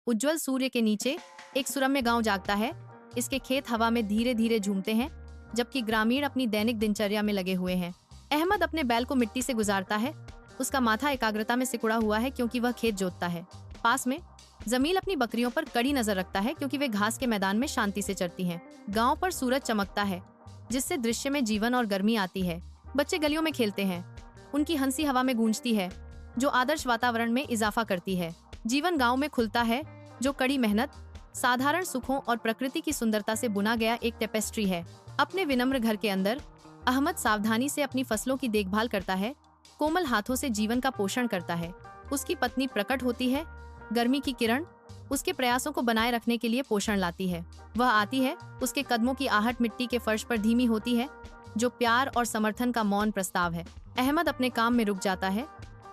उज्जवल सूर्य के नीचे एक सुरम्य गांव जागता है। इसके खेत हवा में धीरे धीरे झूमते हैं, जबकि ग्रामीण अपनी दैनिक दिनचर्या में लगे हुए हैं। अहमद अपने बैल को मिट्टी से गुजारता है। उसका माथा एकाग्रता में सिकुड़ा हुआ है क्योंकि वह खेत जोतता है। पास में जमील अपनी बकरियों पर कड़ी नजर रखता है क्योंकि वे घास के मैदान में शांति से चरती हैं। गांव पर सूरज चमकता है, जिससे दृश्य में जीवन और गर्मी आती है। बच्चे गलियों में खेलते हैं, उनकी हंसी हवा में गूंजती है, जो आदर्श वातावरण में इजाफा करती है। जीवन गांव में खुलता है, जो कड़ी मेहनत, साधारण सुखों और प्रकृति की सुंदरता से बुना गया एक टेपेस्ट्री है। अपने विनम्र घर के अंदर अहमद सावधानी से अपनी फसलों की देखभाल करता है, कोमल हाथों से जीवन का पोषण करता है। उसकी पत्नी प्रकट होती है, गर्मी की किरण उसके प्रयासों को बनाए रखने के लिए पोषण लाती है। वह आती है, उसके कदमों की आहट मिट्टी के फर्श पर धीमी होती है, जो प्यार और समर्थन का मौन प्रस्ताव है। अहमद अपने काम में रुक जाता है,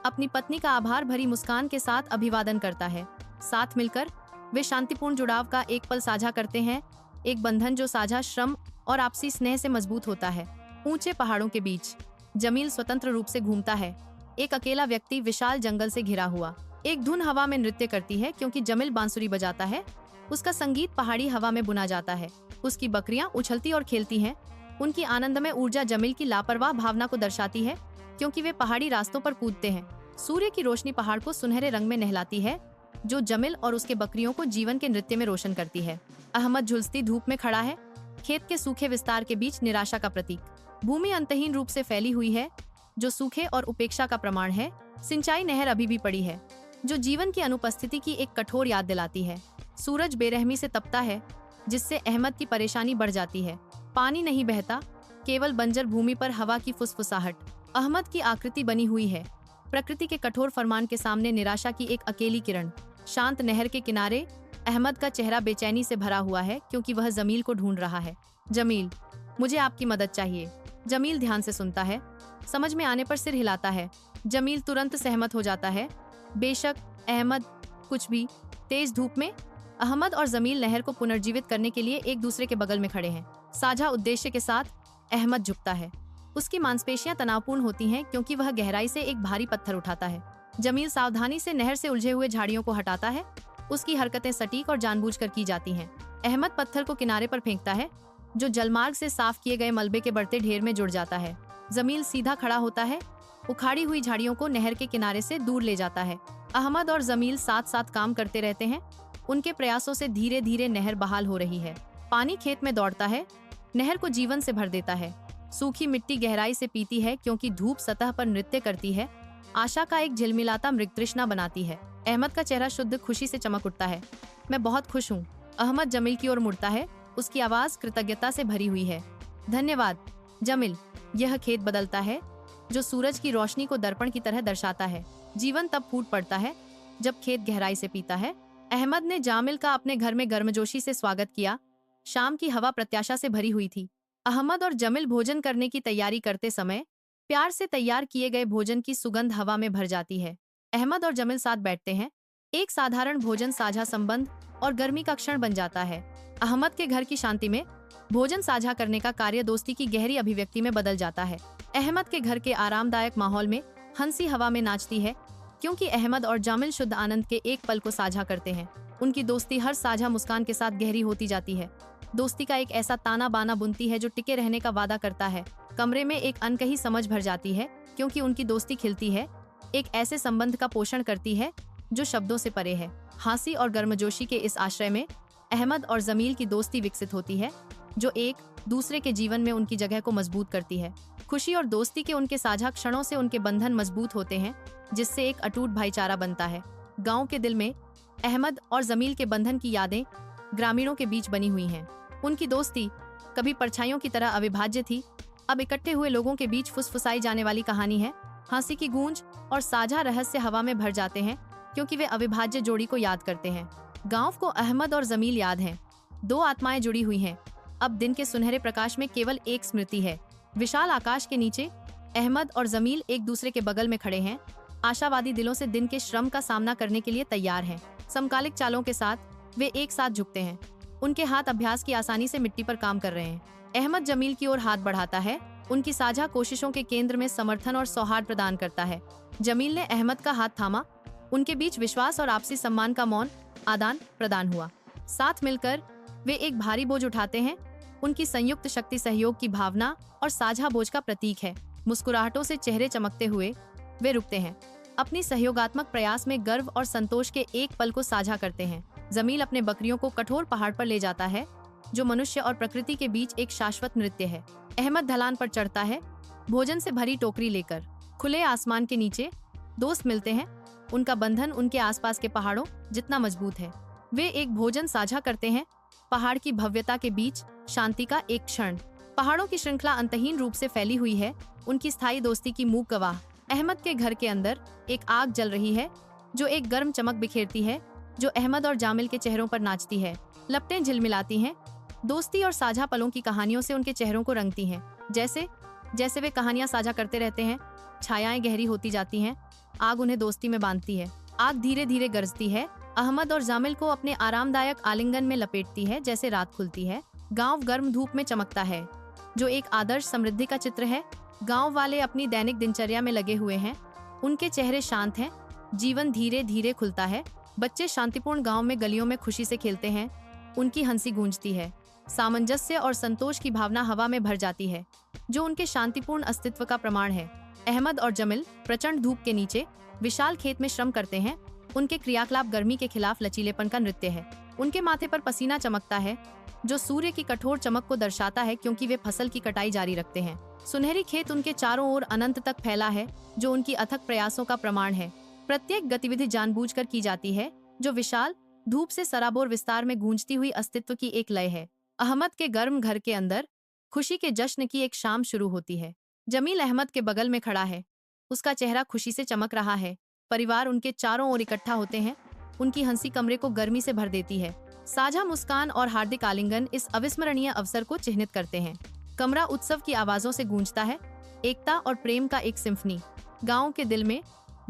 अपनी पत्नी का आभार भरी मुस्कान के साथ अभिवादन करता है। साथ मिलकर वे शांतिपूर्ण जुड़ाव का एक पल साझा करते हैं, एक बंधन जो साझा श्रम और आपसी स्नेह से मजबूत होता है। ऊंचे पहाड़ों के बीच जमील स्वतंत्र रूप से घूमता है, एक अकेला व्यक्ति विशाल जंगल से घिरा हुआ। एक धुन हवा में नृत्य करती है क्योंकि जमील बांसुरी बजाता है। उसका संगीत पहाड़ी हवा में बुना जाता है। उसकी बकरियां उछलती और खेलती हैं। उनकी आनंदमय ऊर्जा जमील की लापरवाह भावना को दर्शाती है, क्योंकि वे पहाड़ी रास्तों पर कूदते हैं। सूर्य की रोशनी पहाड़ को सुनहरे रंग में नहलाती है, जो जमील और उसके बकरियों को जीवन के नृत्य में रोशन करती है। अहमद झुलसती धूप में खड़ा है, खेत के सूखे विस्तार के बीच निराशा का प्रतीक। भूमि अंतहीन रूप से फैली हुई है, जो सूखे और उपेक्षा का प्रमाण है। सिंचाई नहर अभी भी पड़ी है, जो जीवन की अनुपस्थिति की एक कठोर याद दिलाती है। सूरज बेरहमी से तपता है, जिससे अहमद की परेशानी बढ़ जाती है। पानी नहीं बहता, केवल बंजर भूमि पर हवा की फुसफुसाहट। अहमद की आकृति बनी हुई है, प्रकृति के कठोर फरमान के सामने निराशा की एक अकेली किरण। शांत नहर के किनारे अहमद का चेहरा बेचैनी से भरा हुआ है, क्योंकि वह जमील को ढूंढ रहा है। जमील, मुझे आपकी मदद चाहिए। जमील ध्यान से सुनता है, समझ में आने पर सिर हिलाता है। जमील तुरंत सहमत हो जाता है। बेशक अहमद कुछ भी। तेज धूप में अहमद और जमील नहर को पुनर्जीवित करने के लिए एक दूसरे के बगल में खड़े हैं। साझा उद्देश्य के साथ अहमद झुकता है। उसकी मांसपेशियां तनावपूर्ण होती हैं, क्योंकि वह गहराई से एक भारी पत्थर उठाता है। जमील सावधानी से नहर से उलझे हुए झाड़ियों को हटाता है। उसकी हरकतें सटीक और जानबूझकर की जाती हैं। अहमद पत्थर को किनारे पर फेंकता है, जो जलमार्ग से साफ किए गए मलबे के बढ़ते ढेर में जुड़ जाता है। जमील सीधा खड़ा होता है, उखाड़ी हुई झाड़ियों को नहर के किनारे से दूर ले जाता है। अहमद और जमील साथ साथ काम करते रहते हैं। उनके प्रयासों से धीरे धीरे नहर बहाल हो रही है। पानी खेत में दौड़ता है, नहर को जीवन से भर देता है। सूखी मिट्टी गहराई से पीती है, क्योंकि धूप सतह पर नृत्य करती है, आशा का एक झिलमिलाता मृग तृष्णा बनाती है। अहमद का चेहरा शुद्ध खुशी से चमक उठता है। मैं बहुत खुश हूँ। अहमद जमील की ओर मुड़ता है, उसकी आवाज कृतज्ञता से भरी हुई है। धन्यवाद जमील। यह खेत बदलता है, जो सूरज की रोशनी को दर्पण की तरह दर्शाता है। जीवन तब फूट पड़ता है जब खेत गहराई से पीता है। अहमद ने जामिल का अपने घर में गर्मजोशी से स्वागत किया। शाम की हवा प्रत्याशा से भरी हुई थी। अहमद और जमील भोजन करने की तैयारी करते समय प्यार से तैयार किए गए भोजन की सुगंध हवा में भर जाती है। अहमद और जमील साथ बैठते हैं। एक साधारण भोजन साझा संबंध और गर्मी का क्षण बन जाता है। अहमद के घर की शांति में भोजन साझा करने का कार्य दोस्ती की गहरी अभिव्यक्ति में बदल जाता है। अहमद के घर के आरामदायक माहौल में हंसी हवा में नाचती है, क्योंकि अहमद और जामिल शुद्ध आनंद के एक पल को साझा करते हैं। उनकी दोस्ती हर साझा मुस्कान के साथ गहरी होती जाती है। दोस्ती का एक ऐसा ताना बाना बुनती है, जो टिके रहने का वादा करता है। कमरे में एक अनकही समझ भर जाती है, क्योंकि उनकी दोस्ती खिलती है, एक ऐसे संबंध का पोषण करती है जो शब्दों से परे है। हंसी और गर्मजोशी के इस आश्रय में अहमद और जमील की दोस्ती विकसित होती है, जो एक दूसरे के जीवन में उनकी जगह को मजबूत करती है। खुशी और दोस्ती के उनके साझा क्षणों से उनके बंधन मजबूत होते हैं, जिससे एक अटूट भाईचारा बनता है। गांव के दिल में अहमद और जमील के बंधन की यादें ग्रामीणों के बीच बनी हुई हैं। उनकी दोस्ती कभी परछाइयों की तरह अविभाज्य थी, अब इकट्ठे हुए लोगों के बीच फुसफुसाई जाने वाली कहानी है। हंसी की गूंज और साझा रहस्य हवा में भर जाते हैं, क्योंकि वे अविभाज्य जोड़ी को याद करते हैं। गांव को अहमद और जमील याद हैं। दो आत्माएं जुड़ी हुई हैं। अब दिन के सुनहरे प्रकाश में केवल एक स्मृति है। विशाल आकाश के नीचे अहमद और जमील एक दूसरे के बगल में खड़े हैं, आशावादी दिलों से दिन के श्रम का सामना करने के लिए तैयार हैं। समकालिक चालों के साथ वे एक साथ झुकते हैं। उनके हाथ अभ्यास की आसानी से मिट्टी पर काम कर रहे हैं। अहमद जमील की ओर हाथ बढ़ाता है, उनकी साझा कोशिशों के केंद्र में समर्थन और सौहार्द प्रदान करता है। जमील ने अहमद का हाथ थामा, उनके बीच विश्वास और आपसी सम्मान का मौन आदान प्रदान हुआ। साथ मिलकर वे एक भारी बोझ उठाते हैं। उनकी संयुक्त शक्ति सहयोग की भावना और साझा बोझ का प्रतीक है। मुस्कुराहटों से चेहरे चमकते हुए वे रुकते हैं। अपनी सहयोगात्मक प्रयास में गर्व और संतोष के एक पल को साझा करते हैं। जमील अपने बकरियों को कठोर पहाड़ पर ले जाता है, जो मनुष्य और प्रकृति के बीच एक शाश्वत नृत्य है। अहमद ढलान पर चढ़ता है, भोजन से भरी टोकरी लेकर। खुले आसमान के नीचे दोस्त मिलते हैं। उनका बंधन उनके आसपास के पहाड़ों जितना मजबूत है। वे एक भोजन साझा करते हैं। पहाड़ की भव्यता के बीच शांति का एक क्षण। पहाड़ों की श्रृंखला अंतहीन रूप से फैली हुई है, उनकी स्थायी दोस्ती की मूक गवाह। अहमद के घर के अंदर एक आग जल रही है, जो एक गर्म चमक बिखेरती है, जो अहमद और जामिल के चेहरों पर नाचती है। लपटें झिलमिलाती हैं, दोस्ती और साझा पलों की कहानियों से उनके चेहरों को रंगती हैं। जैसे जैसे वे कहानियां साझा करते रहते हैं, छायाएं गहरी होती जाती हैं। आग उन्हें दोस्ती में बांधती है। आग धीरे धीरे गरजती है, अहमद और जामिल को अपने आरामदायक आलिंगन में लपेटती है। जैसे रात खुलती है, गांव गर्म धूप में चमकता है, जो एक आदर्श समृद्धि का चित्र है। गांव वाले अपनी दैनिक दिनचर्या में लगे हुए हैं। उनके चेहरे शांत हैं, जीवन धीरे धीरे खुलता है। बच्चे शांतिपूर्ण गांव में गलियों में खुशी से खेलते हैं। उनकी हंसी गूंजती है। सामंजस्य और संतोष की भावना हवा में भर जाती है, जो उनके शांतिपूर्ण अस्तित्व का प्रमाण है। अहमद और जमील प्रचंड धूप के नीचे विशाल खेत में श्रम करते हैं। उनके क्रियाकलाप गर्मी के खिलाफ लचीलेपन का नृत्य है। उनके माथे पर पसीना चमकता है, जो सूर्य की कठोर चमक को दर्शाता है, क्योंकि वे फसल की कटाई जारी रखते हैं। सुनहरी खेत उनके चारों ओर अनंत तक फैला है, जो उनकी अथक प्रयासों का प्रमाण है। प्रत्येक गतिविधि जानबूझकर की जाती है, जो विशाल धूप से सराबोर विस्तार में गूंजती हुई अस्तित्व की एक लय है। अहमद के गर्म घर के अंदर खुशी के जश्न की एक शाम शुरू होती है। जमील अहमद के बगल में खड़ा है, उसका चेहरा खुशी से चमक रहा है। परिवार उनके चारों ओर इकट्ठा होते हैं। उनकी हंसी कमरे को गर्मी से भर देती है। साझा मुस्कान और हार्दिक आलिंगन इस अविस्मरणीय अवसर को चिह्नित करते हैं। कमरा उत्सव की आवाजों से गूंजता है, एकता और प्रेम का एक सिम्फनी। गांव के दिल में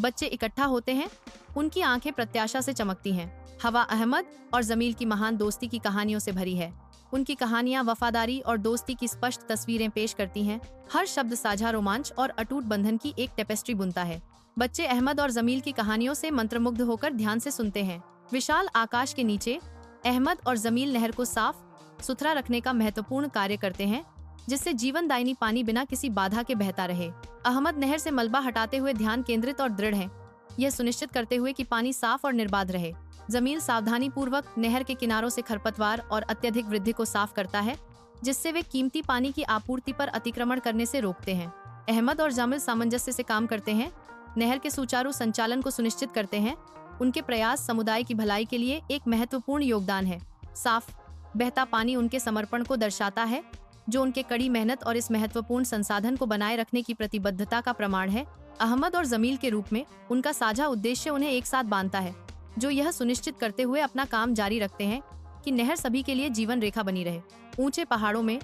बच्चे इकट्ठा होते हैं, उनकी आंखें प्रत्याशा से चमकती हैं। हवा अहमद और जमील की महान दोस्ती की कहानियों से भरी है। उनकी कहानियां वफादारी और दोस्ती की स्पष्ट तस्वीरें पेश करती हैं। हर शब्द साझा रोमांच और अटूट बंधन की एक टेपेस्ट्री बुनता है। बच्चे अहमद और जमील की कहानियों से मंत्रमुग्ध होकर ध्यान से सुनते हैं। विशाल आकाश के नीचे अहमद और जमील नहर को साफ सुथरा रखने का महत्वपूर्ण कार्य करते हैं, जिससे जीवनदायिनी पानी बिना किसी बाधा के बहता रहे। अहमद नहर से मलबा हटाते हुए ध्यान केंद्रित और दृढ़ है, यह सुनिश्चित करते हुए कि पानी साफ और निर्बाध रहे। जमील सावधानी पूर्वक नहर के किनारों से खरपतवार और अत्यधिक वृद्धि को साफ करता है, जिससे वे कीमती पानी की आपूर्ति पर अतिक्रमण करने से रोकते हैं। अहमद और जामिल सामंजस्य से काम करते हैं, नहर के सुचारू संचालन को सुनिश्चित करते हैं। उनके प्रयास समुदाय की भलाई के लिए एक महत्वपूर्ण योगदान है। साफ बहता पानी उनके समर्पण को दर्शाता है, जो उनके कड़ी मेहनत और इस महत्वपूर्ण संसाधन को बनाए रखने की प्रतिबद्धता का प्रमाण है। अहमद और जमील के रूप में उनका साझा उद्देश्य उन्हें एक साथ बांधता है, जो यह सुनिश्चित करते हुए अपना काम जारी रखते हैं कि नहर सभी के लिए जीवन रेखा बनी रहे। ऊंचे पहाड़ों में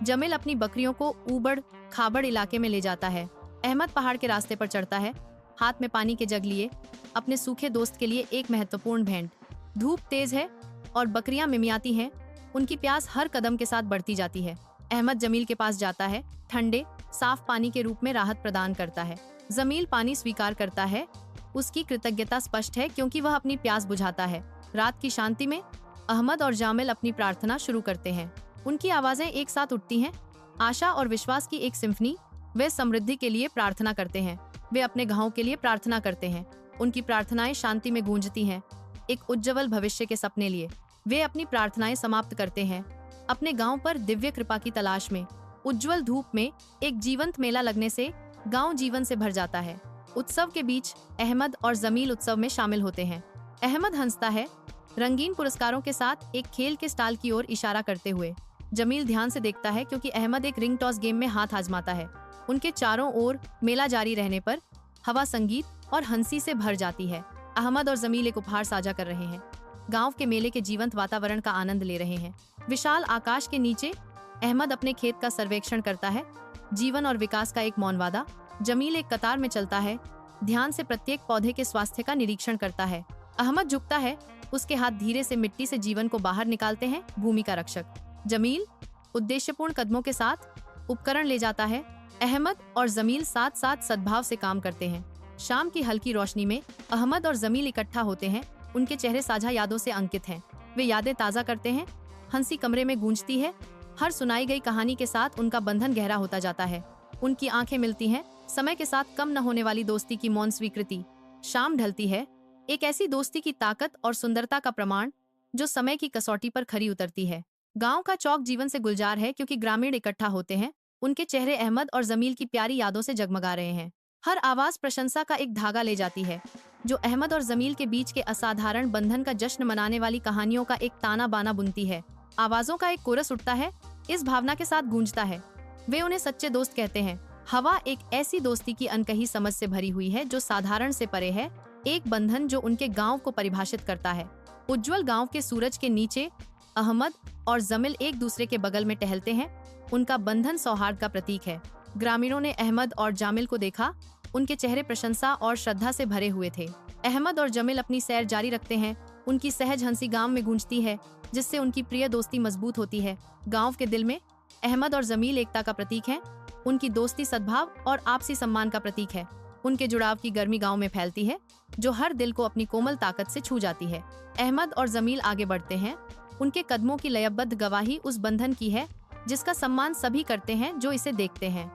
जमील अपनी बकरियों को ऊबड़ खाबड़ इलाके में ले जाता है। अहमद पहाड़ के रास्ते पर चढ़ता है, हाथ में पानी के जग लिए, अपने सूखे दोस्त के लिए एक महत्वपूर्ण भेंट। धूप तेज है और बकरियां मिमियाती हैं, उनकी प्यास हर कदम के साथ बढ़ती जाती है। अहमद जमील के पास जाता है, ठंडे साफ पानी के रूप में राहत प्रदान करता है। जमील पानी स्वीकार करता है, उसकी कृतज्ञता स्पष्ट है, क्योंकि वह अपनी प्यास बुझाता है। रात की शांति में अहमद और जामिल अपनी प्रार्थना शुरू करते हैं। उनकी आवाजें एक साथ उठती हैं, आशा और विश्वास की एक सिम्फनी। वे समृद्धि के लिए प्रार्थना करते हैं, वे अपने गांव के लिए प्रार्थना करते हैं। उनकी प्रार्थनाएं शांति में गूंजती हैं, एक उज्जवल भविष्य के सपने लिए। वे अपनी प्रार्थनाएं समाप्त करते हैं अपने गांव पर दिव्य कृपा की तलाश में। उज्जवल धूप में एक जीवंत मेला लगने से गांव जीवन से भर जाता है। उत्सव के बीच अहमद और जमील उत्सव में शामिल होते हैं। अहमद हंसता है, रंगीन पुरस्कारों के साथ एक खेल के स्टाल की ओर इशारा करते हुए। जमील ध्यान से देखता है, क्योंकि अहमद एक रिंग टॉस गेम में हाथ आजमाता है। उनके चारों ओर मेला जारी रहने पर हवा संगीत और हंसी से भर जाती है। अहमद और जमील एक उपहार साझा कर रहे हैं, गांव के मेले के जीवंत वातावरण का आनंद ले रहे हैं। विशाल आकाश के नीचे अहमद अपने खेत का सर्वेक्षण करता है, जीवन और विकास का एक मौन वादा। जमील एक कतार में चलता है, ध्यान से प्रत्येक पौधे के स्वास्थ्य का निरीक्षण करता है। अहमद झुकता है, उसके हाथ धीरे से मिट्टी से जीवन को बाहर निकालते हैं, भूमि का रक्षक। जमील उद्देश्यपूर्ण कदमों के साथ उपकरण ले जाता है। अहमद और जमील साथ साथ सद्भाव से काम करते हैं। शाम की हल्की रोशनी में अहमद और जमील इकट्ठा होते हैं। उनके चेहरे साझा यादों से अंकित हैं। वे यादें ताज़ा करते हैं। हंसी कमरे में गूंजती है। हर सुनाई गई कहानी के साथ उनका बंधन गहरा होता जाता है। उनकी आंखें मिलती हैं। समय के साथ कम न होने वाली दोस्ती की मौन स्वीकृति। शाम ढलती है। एक ऐसी दोस्ती की ताकत और सुंदरता का प्रमाण जो समय की कसौटी पर खरी उतरती है। गांव का चौक जीवन से गुलजार है क्योंकि ग्रामीण इकट्ठा होते हैं। उनके चेहरे अहमद और जमील की प्यारी यादों से जगमगा रहे हैं। हर आवाज प्रशंसा का एक धागा ले जाती है, जो अहमद और जमील के बीच के असाधारण बंधन का जश्न मनाने वाली कहानियों का एक ताना बाना बुनती है। आवाजों का एक कोरस उठता है, इस भावना के साथ गूंजता है। वे उन्हें सच्चे दोस्त कहते हैं। हवा एक ऐसी दोस्ती की अनकही समझ से भरी हुई है जो साधारण से परे है, एक बंधन जो उनके गांव को परिभाषित करता है। उज्जवल गांव के सूरज के नीचे अहमद और जमील एक दूसरे के बगल में टहलते हैं। उनका बंधन सौहार्द का प्रतीक है। ग्रामीणों ने अहमद और जामिल को देखा। उनके चेहरे प्रशंसा और श्रद्धा से भरे हुए थे। अहमद और जमील अपनी सैर जारी रखते हैं। उनकी सहज हंसी गांव में गूंजती है, जिससे उनकी प्रिय दोस्ती मजबूत होती है। गांव के दिल में अहमद और जमील एकता का प्रतीक है। उनकी दोस्ती सद्भाव और आपसी सम्मान का प्रतीक है। उनके जुड़ाव की गर्मी गांव में फैलती है, जो हर दिल को अपनी कोमल ताकत से छू जाती है। अहमद और जमील आगे बढ़ते हैं। उनके कदमों की लयबद्ध गवाही उस बंधन की है जिसका सम्मान सभी करते हैं जो इसे देखते हैं।